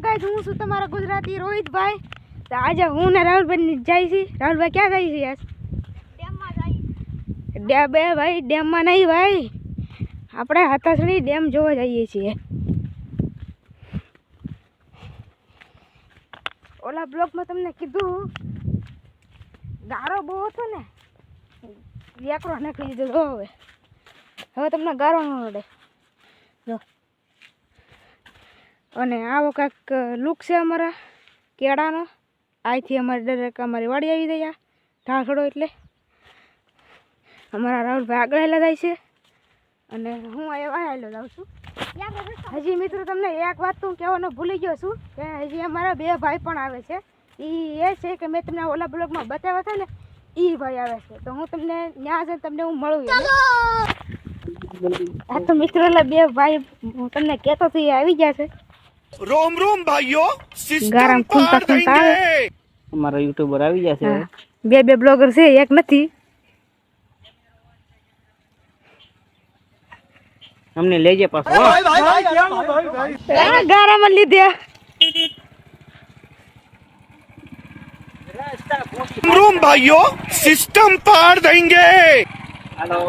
Guys હું છું તમારા ગુજરાતી રોહિતભાઈ તો આજે હું ને રાહુલભાઈ જાય છે રાહુલભાઈ ક્યાં જાય છે યાર ડેમમાં જાય બે ભાઈ ડેમમાં નહીં ભાઈ આપણે હાથાસણી ડેમ જોવા જઈએ છીએ ઓલા બ્લોકમાં તમને કીધું ગારો બહુ હતો ને એકરો નાખી દીધો હવે તમને ગારો ન નડે જો અને આવો કાંઈક લુક છે અમારા કેળાનો અહીંથી અમારે દરેક અમારી વાડી આવી ગયા ઢાળ થોડો એટલે અમારા રાહુલભાઈ આગળ હેલા જાય છે અને હું અહીંયા હેલો જાઉં છું હજી મિત્રો તમને એક વાત તો કહેવાનું ભૂલી ગયો છું કે હજી અમારા બે ભાઈ પણ આવે છે એ છે કે મેં તમને ઓલા બ્લોગમાં બતાવ્યા હતા ને એ ભાઈ આવે છે તો હું તમને ત્યાં જઈને તમને હું મળું આ તો મિત્રો એટલે બે ભાઈ હું તમને કહેતો હતો એ આવી ગયા છે रोम रोम भाइयों ગારામ ખૂંટા ખૂંટા આવે અમારા યુટ્યુબર આવી ગયા છે બે બ્લોગર છે એક નથી અમને લેજે પાછો ગારામાં લીધે रोम भाइयों सिस्टम पार देंगे હાલો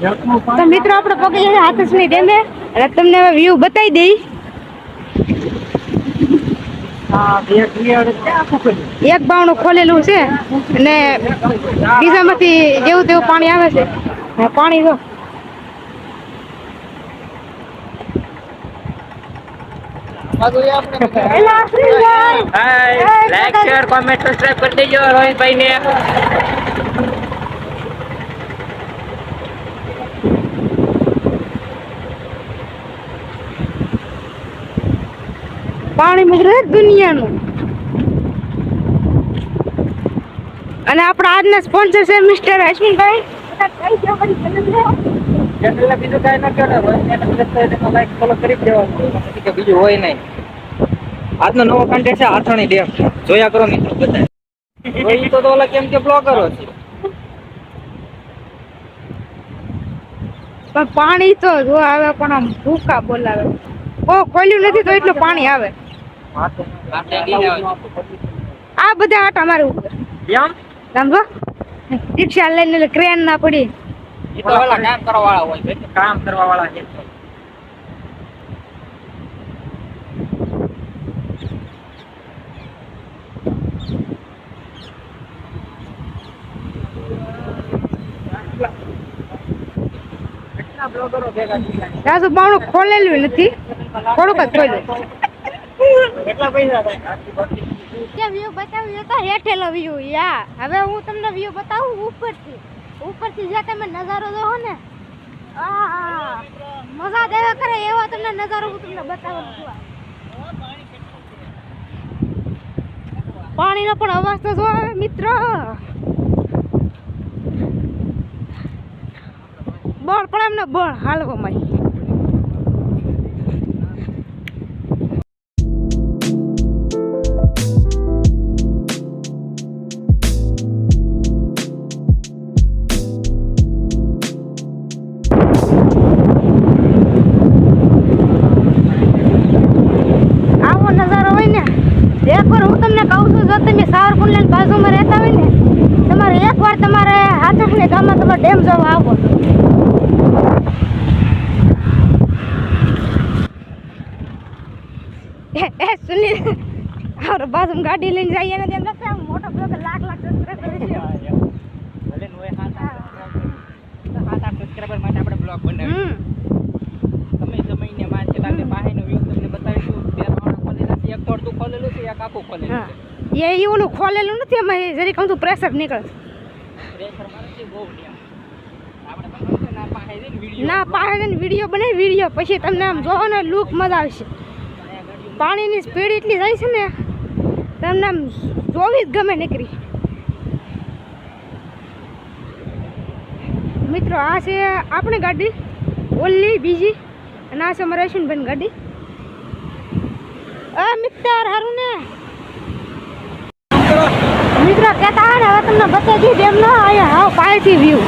તો મિત્રો આપણે પગી જઈએ હાથસની ડેમે અને તમને હવે વ્યૂ બતાવી દઈ એક બાવણું ખોલેલું છે અને બીજામાંથી જેવું તેવું પાણી આવે છે પાણી જો લાઈક શેર કોમેન્ટ સબસ્ક્રાઇબ કરી દેજો રોહિતભાઈ ને પાણી મિત્રો દુનિયાનું અને આપણા આજના સ્પોન્સર છે મિસ્ટર અશ્વિનભાઈ બીજું હોય નહીં આજનો નવો કન્ટેન્ટ છે આથાણી ડેમ જોયા કરો મિત્રો બધા તો ઓલા કેમ કે બ્લોગરો છે પણ પાણી તો જો આવે પણ આમ ભૂકા બોલાવે ખોલ્યું નથી તો એટલું પાણી આવે આ બધા આટા મારે ઉપર સમજો રિક્ષા લઈને ક્રેન ના પડી એ તો ઓલા કામ કરવા વાળા હોય કામ કરવા વાળા છે રાજુ બાવણું ખોલેલું નથી થોડુંક જ ખોલ્યું કેટલા પૈસા જે વ્યૂ બતાવ્યું તો હેઠેલો વ્યૂ યા હવે હું તમને વ્યૂ બતાવું ઉપરથી જે તમે નજારો જોવો ને મજા દેવા કરે એવો તમને નજારો હું તમને બતાવવાનું છું પાણીનો પણ અવાજ તો જો મિત્ર બળ પણ એમને બળ હાલવામાં જો તમે સાવરકુંડલા બાજુમાં રહેતા હોય ને તમારે એકવાર તમારે હાથસણી ગામમાં તમારે ડેમ જોવા આવો. સુનિલ આપણે બાજુમાં ગાડી લઈને જઈએ ને તેમ નથી આમ મોટો બ્લોગર લાખ સબસ્ક્રાઇબર છે. ભલે નો 7-8 સબસ્ક્રાઇબર માટે આપણે બ્લોગ બનાવ્યો. સમયને માં છે લાગે પાહેનો વ્યૂ તમને બતાવીશું. બેરવાળા ખોલેલા છે, એક તોડતું ખોલેલું છે, એક આખું ખોલેલું હા છે. એ ઓલું ખોલેલું નથી એમાં જરીક આમ તો પ્રેશર નીકળે. પ્રેશર મારે છે બહુ ત્યાં. આપણે બનાવશું ના પાહે જઈને વિડિયો. ના પાસે વિડીયો બને વિડીયો પછી તમને આમ જોવો ને લુક મજા આવશે. પાણીની સ્પીડ એટલી જાય છે ને તમને આમ જોવી જ ગમે નીકળી. મિત્રો આ છે આપણી ગાડી ઓલી બીજી અને આ છે અમારા યશવંતભાઈની ગાડી. મિત્ર હારું ને મિત્રો કહેતા હોય ને હવે તમને બતાવી દીધું એમ ના અહીંયા હાવ પાયથી વ્યૂ.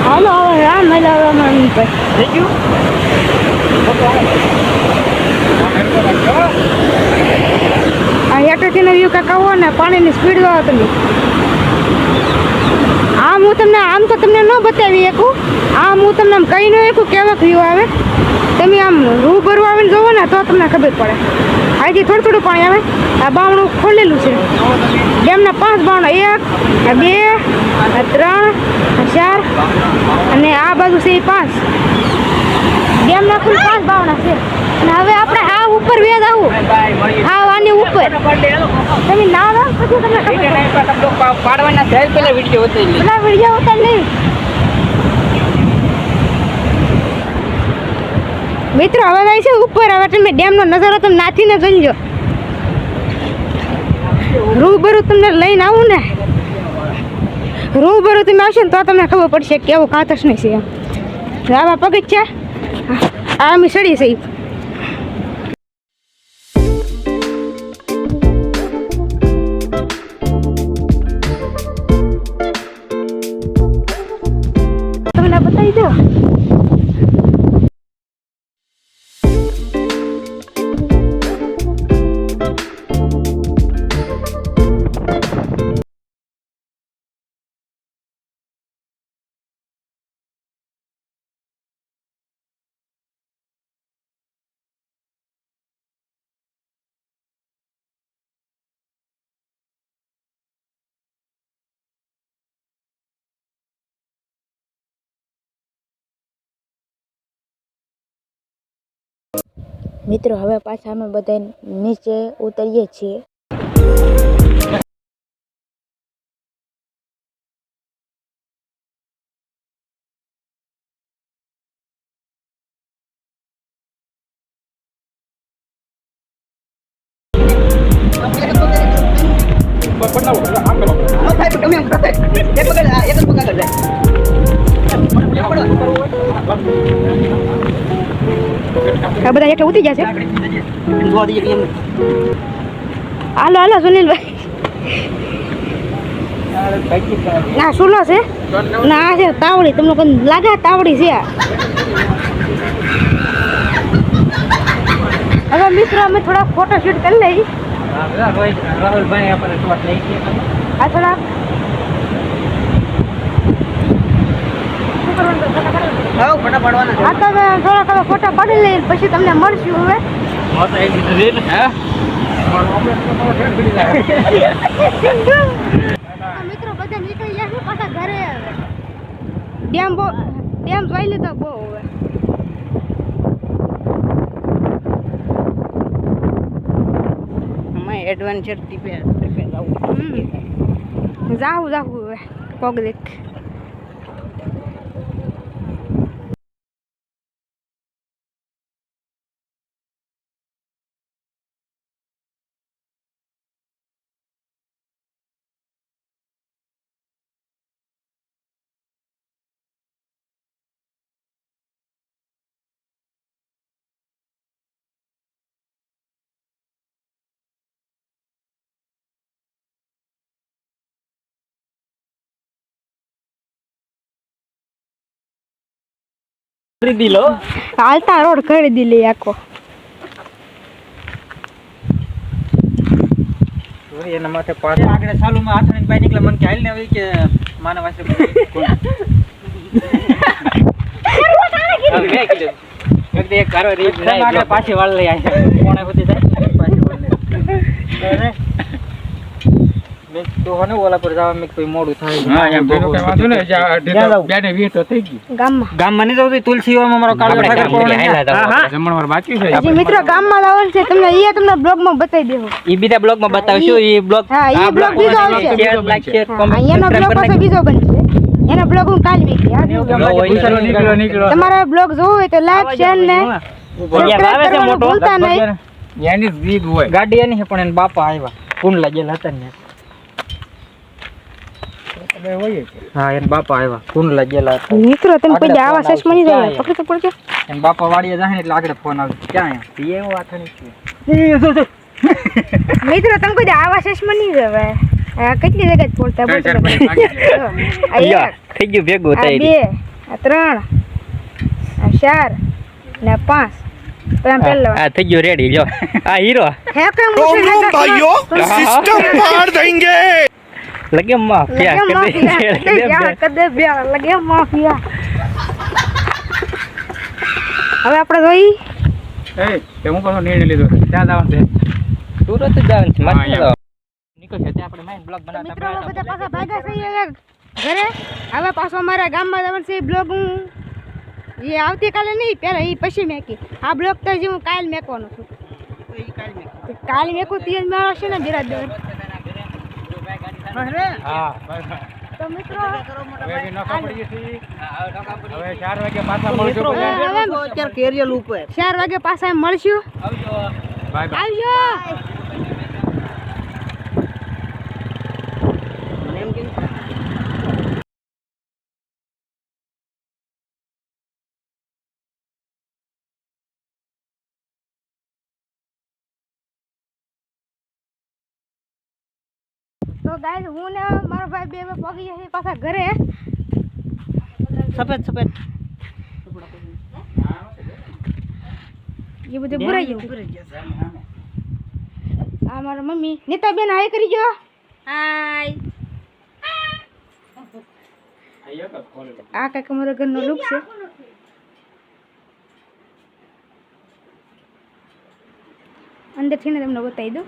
હાલો હવે રામ હલાવવામાં થઈ ગયું? આ હેઠળથીનો વ્યૂ કાંક આવો ને પાણીની સ્પીડ જોવો તમે. આમ હું તમને આમ તો તમને ન બતાવી શકું, આમ હું તમને આમ કહી ન શકું કેવાક વ્યૂ આવે. તમે આમ રૂબરૂ આવીને જોવો ને તો તમને ખબર પડે. અહીંથી થોડું થોડું પાણી આવે. આ બાવણું ખોલેલું છે ડેમના 5 બાવણા, 1 2 3 4 અને આ બાજુ છે 5. ડેમના કુલ 5 બાવણા છે. અને હવે આપણે આ ઉપર વ્યાજ આવું હા આની ઉપર તમે ના આવો પછી તમને ખબર પાડવાના સહેજ પહેલા વિડીયો ઉતારી પેલા વિડીયો ઉતારી લઈ. મિત્રો હવે જાય છે ઉપર. હવે તમે ડેમનો નજારો તમે નાથીને જોઈ લો. રૂબરૂ તમને લઈને આવું ને રૂબરૂ તમે આવશો ને તો તમને ખબર પડશે કેવું કાતસ નહીં છે એમ. આવા પગથિયા આ અમે સડી છે. તમને બતાવી દો. મિત્રો હવે પાછા અમે બધા નીચે ઉતરીએ છીએ. આ બધા હેઠળ ઉતરી જશે. હાલો હાલો સુનિલભાઈ. ના સુલો છે ના આ છે તાવડી. તમને કોઈ લાગે તાવડી છે આ. હવે મિત્રો અમે થોડા ફોટો શૂટ કરી લઈ. રાહુલભાઈ આપણે શોટ લઈ છીએ. આ થોડા ફોટા પાડવાના આ તો હવે થોડાક હવે ફોટા પાડી લઈએ પછી તમને મળશું હવે. મિત્રો બધા નીકળી ગયા છે પાછા ઘરે. ડેમ જોઈ લીધો બહુ હવે. એડવેન્ચર ટીપે જાવું હવે કોક દેખ. કરી દીલો હાલતા રોડ કરી દીલી આખો. એના માથે પાછળ આગળ ચાલુમાં હાથણી બાઈ નીકળે મને કે હાલ ને આવી કે માનવ વાસે એક કારો રીત આગળ પાછી વાળ લઈ આવી કોણે બધી જાય પાછી વાળ લે મેં તો હને ઓલા પર જવા મેં કોઈ મોડું થાય હા એમ તો કઈ વાંધો ને બેને વીટ થઈ ગઈ ગામમાં નહીં જવું તુલસીવામાં મારો કાળો ઠાકર કોણ હા જમણવાર બાકી છે હજી મિત્રો ગામમાં લાવવાનું છે તમને તમને બ્લોગમાં બતાવી દેવું. ઈ બીજા બ્લોગમાં બતાવશું ઈ બ્લોગ હા ઈ બ્લોગ બીજો આવશે. લાઈક શેર કોમેન્ટ એનો બ્લોગ પાછો બીજો બનશે. એનો બ્લોગ હું કાલ મેકી તમારે બ્લોગ જોવો હોય તો લાઈક શેર ને સબસ્ક્રાઇબ કરવાનું ભૂલતા નહીં. એની રીત હોય ગાડી એની છે પણ એના બાપા આવ્યા કુંડલા ગયેલા હતા ને હા એના બાપા આવ્યા કુંડલા ગયેલા હતા. મિત્રો તમે કોઈ આવા સચમાં નહીં જાય પકડી તો પડજો. એના બાપા વાડીએ જાય ને એટલે આગળ ફોન આવે ક્યાં એ વાથણી છે મિત્રો તમે કોઈ આવા સચમાં નહીં જવાય. આ કેટલી જગ્યાએ ફોડતા બોલ થઈ ગયું ભેગું આ 2 આ 3 આ 4 ને 5 આ થઈ ગયો રેડી લ્યો આ હીરો रोम रोम भाइयों सिस्टम पार देंगे लगे माफिया કદે લગે માફિયા. હવે આપણે જોઈ એ હું પાછો નિર્ણય લીધો છે ત્યાં જવાનું છે સુરત જવાનું છે મારે નીકળશે ત્યાં આપણે માઇન્ડ બ્લોગ મિત્રો બધા પાછા ભાગ્યા છે ઘરે. હવે પાછો અમારા ગામમાં જવાનું છે. બ્લોગ હું એ આવતીકાલે નહીં પહેલાં એ પછી મેકી. આ બ્લોગ તો જે હું કાલ મેકવાનો છું. કાલ મેકું તે જ મારો છે ને બિરાજદાર. હા તો મિત્રો હવે 4 વાગે પાછા મળશું અત્યારે કેરિયલ ઉપર 4 વાગે પાછા મળશું. આવજો બાય બાય આવજો. તો ગાઈસ હું ને મારો ભાઈ બે પગી જશે પાછા ઘરે. સફેદ સફેદ એ બધું ભરાઈ ગયું. આ મારા મમ્મી નીતાબેન હાય કરી ગયો. હાય. આ કાંઈક અમારા ઘરનો લુક છે. અંદરથી ને તમને બતાવી દઉં.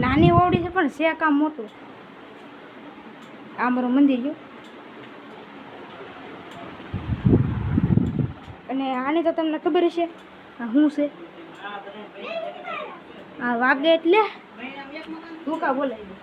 નાની ઓવડી છે પણ છે કામ મોટું. આ મારું મંદિર ગયું અને આની તો તમને ખબર હશે આ શું છે. આ વાગે એટલે ભૂકા બોલાય.